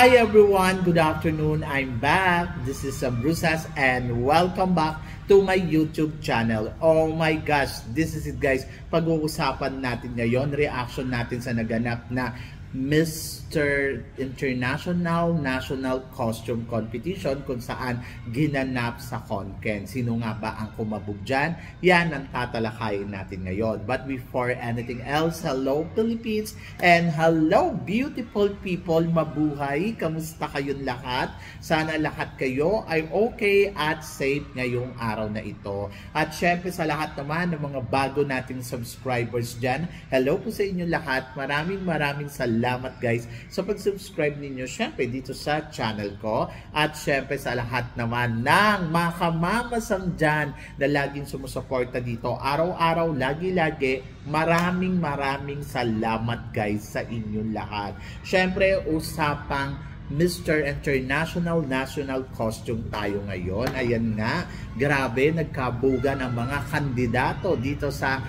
Hi everyone, good afternoon. I'm back. This is Brusas and welcome back to my YouTube channel. Oh my gosh, this is it guys. Pag-uusapan natin ngayon, reaction natin sa naganap na Mr. International National Costume Competition kung saan ginanap sa Konken. Sino nga ba ang kumabog dyan? Yan ang tatalakayin natin ngayon. But before anything else, hello Philippines and hello beautiful people. Mabuhay! Kamusta kayong lahat? Sana lahat kayo ay okay at safe ngayong araw na ito. At syempre sa lahat naman ng mga bago nating subscribers dyan, hello po sa inyo lahat. Maraming salamat guys sa pag-subscribe ninyo syempre dito sa channel ko. At syempre sa lahat naman ng mga kamamasang dyan na laging sumusuporta dito araw-araw, lagi-lagi, maraming salamat guys sa inyong lahat. Syempre usapang Mr. International National Costume tayo ngayon. Ayan nga, grabe, nagkabugan ang mga kandidato dito sa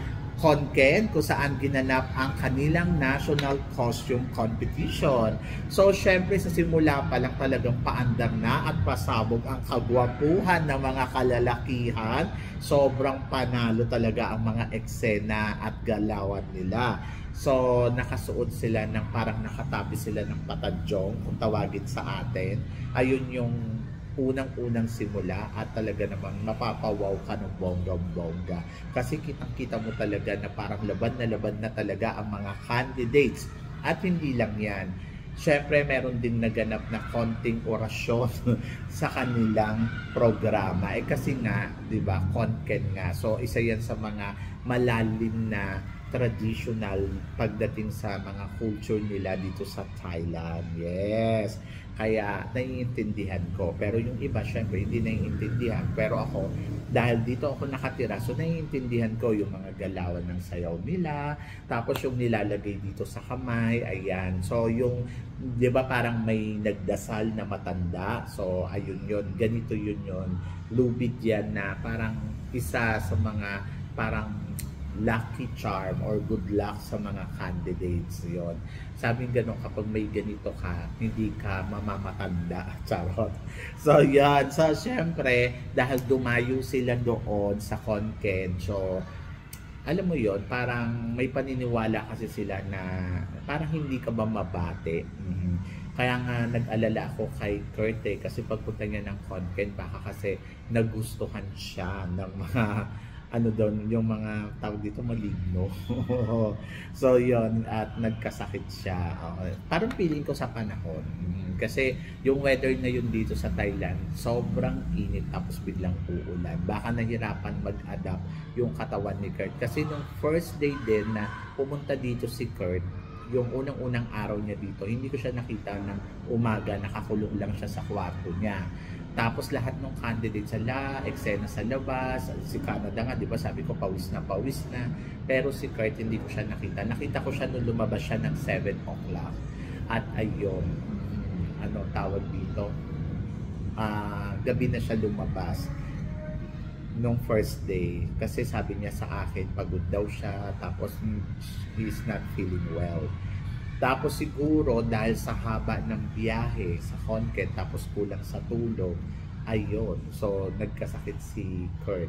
Konken kung saan ginanap ang kanilang National Costume Competition. So, syempre sa simula pa lang talagang paandar na at pasabog ang kagwapuhan ng mga kalalakihan. Sobrang panalo talaga ang mga eksena at galawan nila. So, nakasuot sila ng parang nakatabi sila ng patadyong kung tawagin sa atin. Ayun yung unang-unang simula at talaga namang mapapawaw ka ng bonggang-bongga. Kasi kitang-kita mo talaga na parang laban na talaga ang mga candidates. At hindi lang yan. Siyempre, meron din naganap na konting orasyon sa kanilang programa. Kasi nga, di ba, Konken nga. So, isa yan sa mga malalim na traditional pagdating sa mga culture nila dito sa Thailand. Yes. Kaya naiintindihan ko. Pero yung iba, syempre, hindi naiintindihan. Pero ako, dahil dito ako nakatira, so naiintindihan ko yung mga galawan ng sayaw nila. Tapos yung nilalagay dito sa kamay, ayan. So yung, di ba parang may nagdasal na matanda. So ayun yun, ganito yun. Lubid yan na parang isa sa mga parang lucky charm or good luck sa mga candidates yon. Sabi gano'n, kapag may ganito ka, hindi ka mamamatanda. Charot. So yan. So syempre, dahil dumayo sila doon sa Konken, so alam mo yon, parang may paniniwala kasi sila na parang hindi ka ba mabate. Kaya nga nag-alala ako kay Kurt kasi pagpunta niya ng Konken, baka kasi nagustuhan siya ng mga ano doon, yung mga tawag dito, maligno. So yon, at nagkasakit siya. Parang feeling ko sa panahon. Kasi yung weather na yun dito sa Thailand, sobrang init tapos biglang uulan. Baka nahirapan mag-adapt yung katawan ni Kurt. Kasi nung first day din na pumunta dito si Kurt, yung unang-unang araw niya dito, hindi ko siya nakita ng umaga, nakakulong lang siya sa kwarto niya. Tapos lahat ng candidates eksena sa labas, si Canada nga, di ba sabi ko pawis na. Pero si Kurt hindi ko siya nakita. Nakita ko siya nung lumabas siya ng 7 o'clock. At ayun, ano tawag dito? Gabi na siya lumabas nung first day. Kasi sabi niya sa akin, pagod daw siya, tapos he's not feeling well. Tapos siguro dahil sa haba ng biyahe sa Konken tapos kulang sa tulog, ayun. So nagkasakit si Kurt.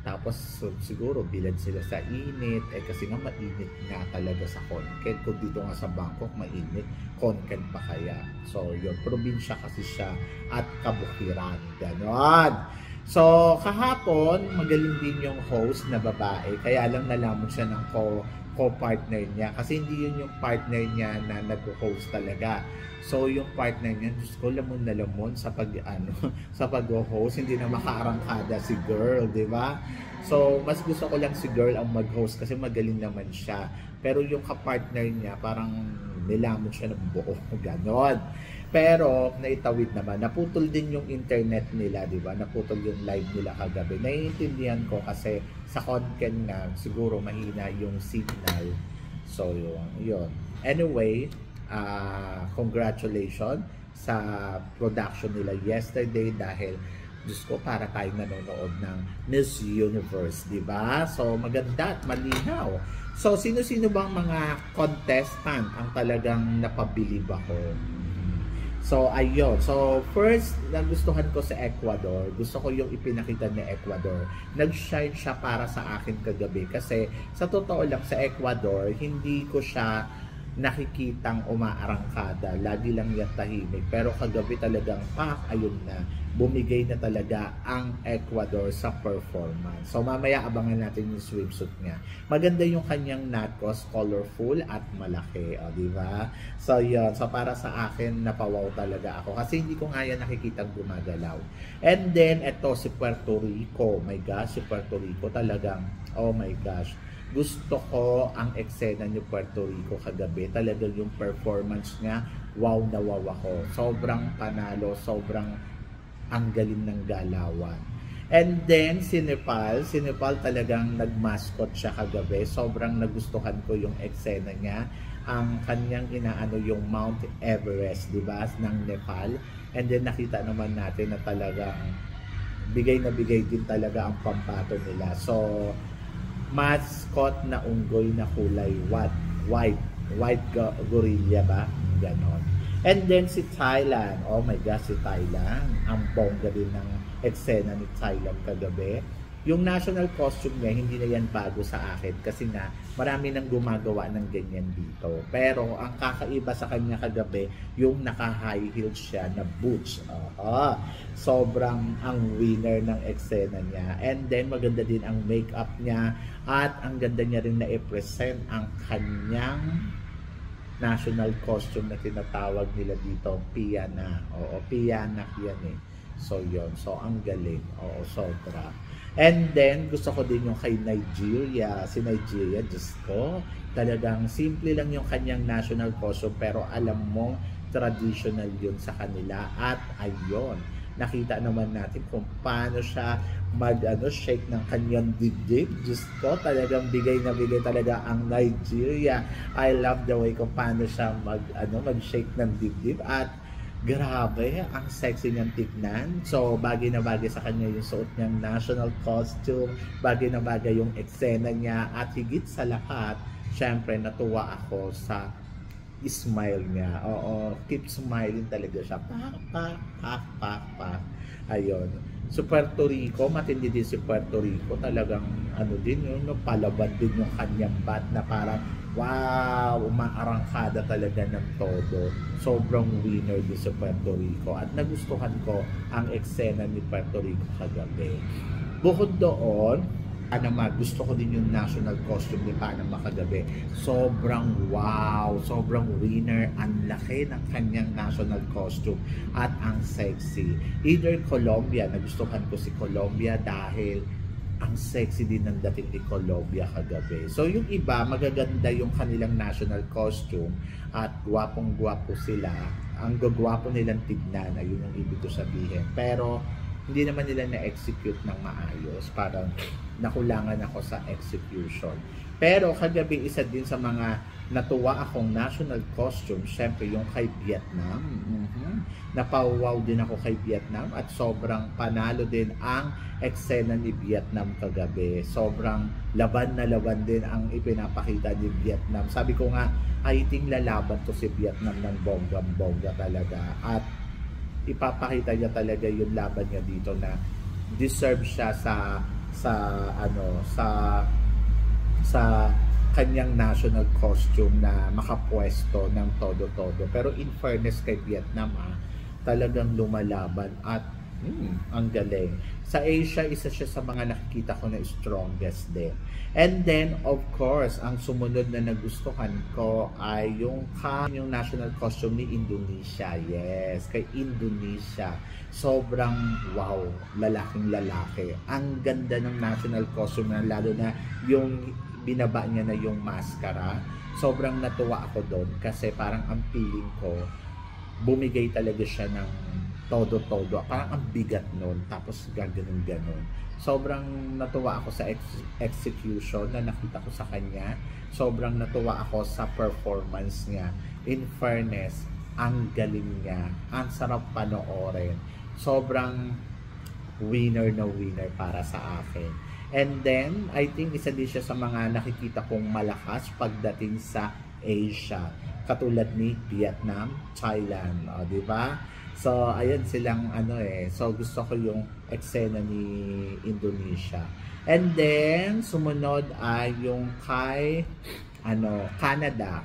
Tapos so, siguro bilad sila sa init kasi nga mainit nga talaga sa Konken. Kung dito nga sa Bangkok mainit, Konken pa kaya. So yun, probinsya kasi siya at kabukiran. Ganon. So kahapon magaling din yung host na babae. Kaya lang nalaman siya ng co-partner niya kasi hindi yun yung partner niya na nag-host talaga. So yung partner niya, Diyos ko, lamon na lamon sa sa pag-host, hindi na makaarangkada si girl, di ba? So mas gusto ko lang si girl ang mag-host kasi magaling naman siya. Pero yung ka-partner niya parang nilamon siya ng buo, ganon. Pero naitawid naman, naputol din yung internet nila, di ba? Naputol yung live nila kagabi. Naiintindihan ko kasi sa Konken na siguro mahina yung signal. So yun. Anyway, congratulations sa production nila yesterday dahil Diyos ko, para tayo nanonood ng Miss Universe, di ba? So maganda at malinaw. So sino-sino bang mga contestant ang talagang napabilib ako? So, ayun. So, first, nagustuhan ko sa Ecuador. Gusto ko yung ipinakita ni Ecuador. Nag-shine siya para sa akin kagabi. Kasi, sa totoo lang, sa Ecuador, hindi ko siya nakikitang umaarangkada. Lagi lang yan tahimik. Pero kagabi talagang, ayun na. Bumigay na talaga ang Ecuador sa performance. So mamaya abangan natin yung swimsuit niya. Maganda yung kanyang natkos, colorful at malaki, o di ba? So yun, so para sa akin napawaw talaga ako kasi hindi ko nga yan nakikitang gumagalaw. And then eto si Puerto Rico. My gosh, si Puerto Rico talagang, oh my gosh. Gusto ko ang eksena ni Puerto Rico kagabi. Talagang yung performance niya, wow na wow ako. Sobrang panalo, sobrang ang galing ng galawan. And then, si Nepal talagang nag-mascot siya kagabi. Sobrang nagustuhan ko yung eksena niya. Ang kanyang inaano yung Mount Everest, di ba, ng Nepal. And then, nakita naman natin na talagang bigay na bigay din talaga ang pambato nila. So, mascot na unggoy na kulay white gorilla ba? Ganon. And then si Thailand, oh my gosh, si Thailand, ang bongga din ng eksena ni Thailand kagabi. Yung national costume niya, hindi na yan bago sa akin kasi nga marami nang gumagawa ng ganyan dito. Pero ang kakaiba sa kanya kagabi, yung naka-high heels siya na boots. Sobrang ang winner ng eksena niya. And then maganda din ang makeup niya at ang ganda niya rin na i-present ang kanyang national costume na tinatawag nila dito, Piana. Oo, Piana yan eh. So, yon. So, ang galing. Oo, sobra. And then, gusto ko din yung kay Nigeria. Si Nigeria, Diyos ko, talagang simple lang yung kanyang national costume, pero alam mo, traditional yun sa kanila. At ayun, nakita naman natin kung paano siya shake ng kanyang dibdib. Diyos ko, talagang bigay na bigay talaga ang Nigeria. I love the way kung paano siya mag-shake ng dibdib. At grabe, ang sexy niyang tignan. So, bagay na bagay sa kanya yung suot niyang national costume. Bagay na bagay yung eksena niya. At higit sa lahat, syempre natuwa ako sa smile niya. Oo, keep smiling talaga siya. Pak. Ayun. So Puerto Rico, matindi din si Puerto Rico. Talagang din yun, palaban din yung kanyang bat na parang wow, umaarangkada talaga ng todo. Sobrang winner din si Puerto Rico. At nagustuhan ko ang eksena ni Puerto Rico kagabi. Bukod doon, gusto ko din yung national costume ni Panama kagabi. Sobrang wow, sobrang winner. Ang laki ng kanyang national costume at ang sexy. Either Colombia, nagustuhan ko si Colombia dahil ang sexy din ng dating ni Colombia kagabi. So yung iba, magaganda yung kanilang national costume at gwapong-gwapo sila. Ang gagwapo nilang tignan, ayun yung ibig ko sabihin. Pero hindi naman nila na-execute ng maayos. Parang nakulangan ako sa execution. Pero kagabi, isa din sa mga natuwa akong national costume, syempre yung kay Vietnam. Napawaw din ako kay Vietnam at sobrang panalo din ang eksena ni Vietnam kagabi. Sobrang laban na laban din ang ipinapakita ni Vietnam. Sabi ko nga, I think lalaban to si Vietnam ng bonggang-bongga talaga. At ipapakita niya talaga yung laban niya dito na deserve siya sa kanyang national costume na makapwesto ng todo-todo. Pero in fairness kay Vietnam, talagang lumalaban at ang galing. Sa Asia, isa siya sa mga nakikita ko na strongest din. And then, of course, ang sumunod na nagustuhan ko ay yung national costume ni Indonesia. Yes, kay Indonesia. Sobrang wow, lalaking lalaki. Ang ganda ng national costume na, lalo na yung binaba niya na yung maskara. Sobrang natuwa ako doon kasi parang ang feeling ko, bumigay talaga siya ng todo-todo. Parang ang bigat nun. Tapos gaganon-ganon. Sobrang natuwa ako sa execution na nakita ko sa kanya. Sobrang natuwa ako sa performance niya. In fairness, ang galing niya. Ang sarap panoorin. Sobrang winner na winner para sa akin. And then, I think isa din siya sa mga nakikita kong malakas pagdating sa Asia. katulad ni Vietnam, Thailand, di ba? So ayan silang so gusto ko yung eksena ni Indonesia. And then sumunod ay yung kay Canada.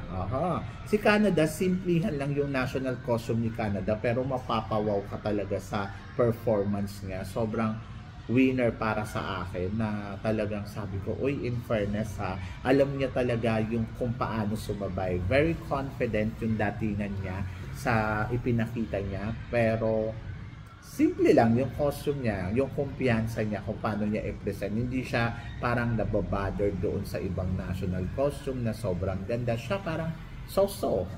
Si Canada, simplihan lang yung national costume ni Canada, pero mapapawaw ka talaga sa performance niya. Sobrang winner para sa akin, na talagang sabi ko, uy, in fairness alam niya talaga yung kung paano sumabay. Very confident yung datingan niya sa ipinakita niya, pero simple lang yung costume niya, yung kumpiyansa niya kung paano niya i-present. Hindi siya parang nababother doon sa ibang national costume na sobrang ganda. Siya parang so-so.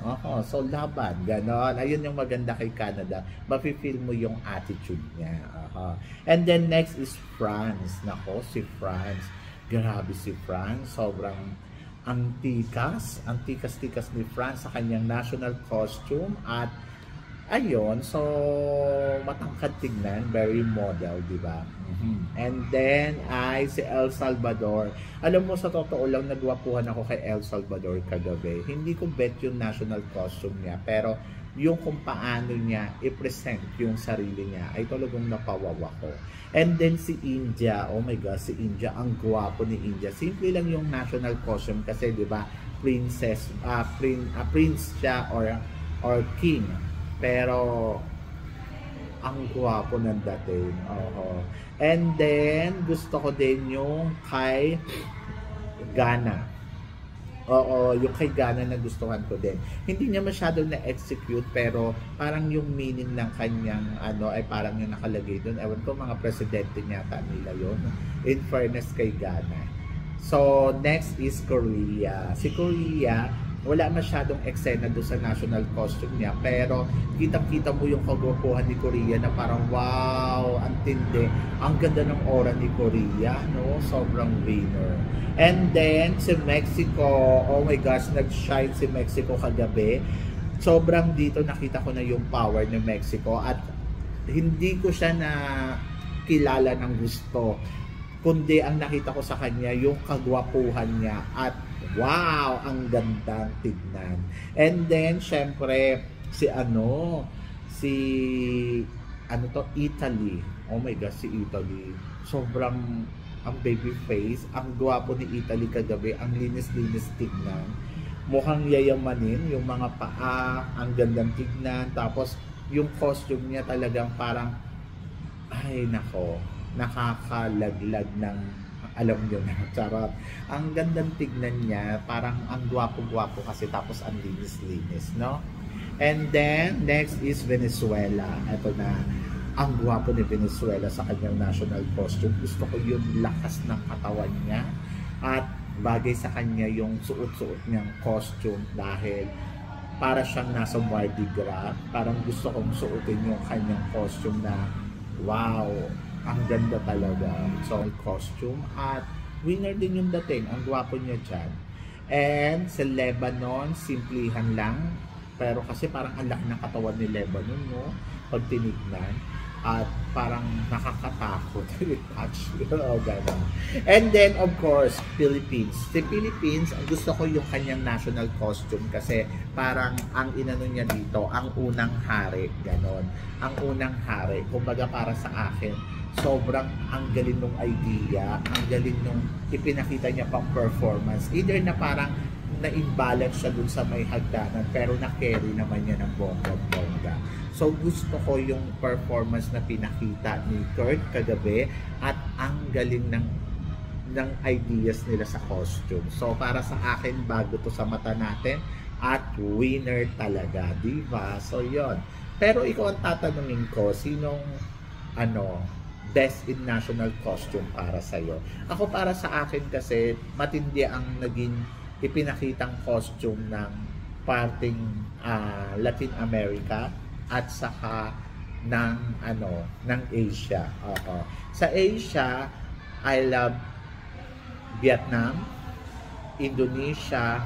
So laban, ganon. Ayun yung maganda kay Canada. Mafe-feel mo yung attitude niya. And then next is France. Nako, si France. Grabe si France. Sobrang ang tikas ni France sa kanyang national costume. At ayun, so matangkad tignan, very model, di ba? And then ay si El Salvador. Alam mo, sa totoo lang, nagwapuhan ako kay El Salvador kagabi. Hindi ko bet yung national costume niya, pero yung kung paano niya i-present yung sarili niya ay talagang napawawa ko. And then si India, oh my God, si India, ang gwapo ni India. Simple lang yung national costume kasi, di ba, prince siya or king. Pero ang gwapo ng dating. And then gusto ko din yung kay Ghana. Yung kay Ghana na gustuhan ko din. Hindi niya masyadong na-execute, pero parang yung meaning ng kanyang ay parang yung nakalagay doon. Ewan ko, mga presidente yata nila yun. In fairness kay Ghana. So next is Korea. Si Korea, wala masyadong eksena doon sa national costume niya, pero kitang-kita mo yung kagwapuhan ni Korea na parang wow, ang tindi. Ang ganda ng aura ni Korea, no? Sobrang winner. And then si Mexico, oh my gosh, nag-shine si Mexico kagabi. Sobrang dito nakita ko na yung power ni Mexico, at hindi ko siya na kilala ng gusto, kundi ang nakita ko sa kanya yung kagwapuhan niya, at wow, ang gandang tignan. And then syempre Italy. Oh my gosh, si Italy. Sobrang ang baby face, ang gwapo ni Italy kagabi, ang linis-linis tignan. Mukhang yayamanin yung mga paa, ang gandang tignan. Tapos yung costume niya talagang parang, ay nako, nakakalaglag ng, alam nyo na, charot. Ang gandang tignan niya, parang ang gwapo-gwapo kasi, tapos ang linis-linis, no? And then, next is Venezuela. Ito na, ang gwapo ni Venezuela sa kanyang national costume. Gusto ko yung lakas ng katawan niya, at bagay sa kanya yung suot-suot niyang costume, dahil para siyang nasa Mardi Gras. Parang gusto kong suotin yung kanyang costume na, wow, ang ganda talaga. So, costume, at winner din yung dating. Ang gwapo niya dyan. And sa Lebanon, simplihan lang. Pero kasi parang ang laki ng katawan ni Lebanon, no? Pag tinignan. At parang nakakatakot. Touch. Gano'n. And then, of course, Philippines. Si Philippines, gusto ko yung kanyang national costume kasi parang ang inano niya dito, ang unang hari. Gano'n. Ang unang hari. Kumbaga para sa akin, sobrang ang galing nung idea, ang galing nung ipinakita niya pang performance. Either na parang na-imbalance siya dun sa may hagdanan, pero na-carry naman niya ng bongga-bongga. So gusto ko yung performance na pinakita ni Kurt kagabi, at ang galing ng ideas nila sa costume. So para sa akin, bago to sa mata natin, at winner talaga, diba? So yon. Pero ikaw ang tatanungin ko, sinong best in national costume para sa'yo? Ako, para sa akin kasi, matindi ang naging ipinakitang costume ng parting Latin America at saka ng Asia. Sa Asia, I love Vietnam, Indonesia,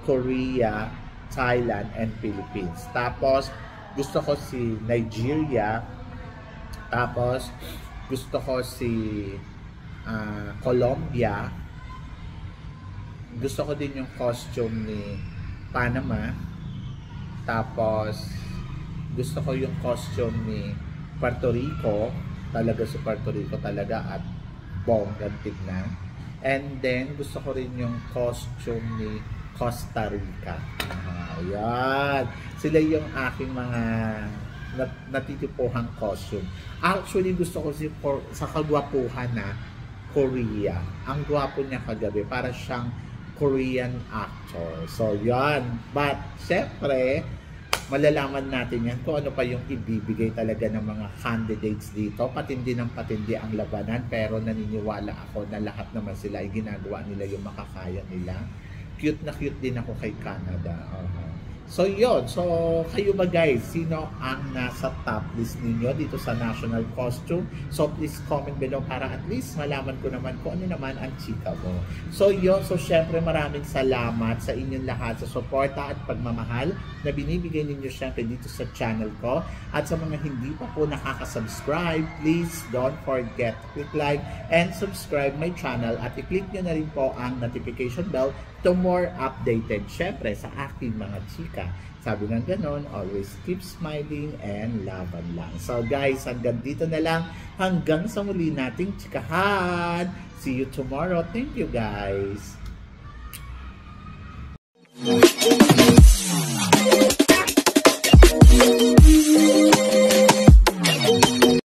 Korea, Thailand, and Philippines. Tapos gusto ko si Nigeria. Tapos gusto ko si Colombia. Gusto ko din yung costume ni Panama. Tapos, gusto ko yung costume ni Puerto Rico. Talaga si Puerto Rico talaga at bonggang tignan. And then, gusto ko rin yung costume ni Costa Rica. Ayan. Sila yung aking mga natitipuhang costume. Actually, gusto ko sa kagwapuhan na Korea. Ang gwapo niya kagabi. Para siyang Korean actor. So, yan. But, syempre, malalaman natin yan kung ano pa yung ibibigay talaga ng mga candidates dito. Patindi ng patindi ang labanan, pero naniniwala ako na lahat naman sila ay ginagawa nila yung makakaya nila. Cute na cute din ako kay Canada. So yun, so kayo ba guys, sino ang nasa top list ninyo dito sa national costume? So please comment below para at least malaman ko naman kung ano naman ang chika mo. So yun, so syempre maraming salamat sa inyong lahat sa suporta at pagmamahal na binibigay ninyo syempre dito sa channel ko. At sa mga hindi pa po nakaka-subscribe, please don't forget to click like and subscribe my channel at i-click nyo na rin po ang notification bell to more updated syempre sa aking mga chika. Sabi ng ganon, always keep smiling and laban lang. So guys, hanggang dito na lang. Hanggang sa muli nating chikahan. See you tomorrow. Thank you guys.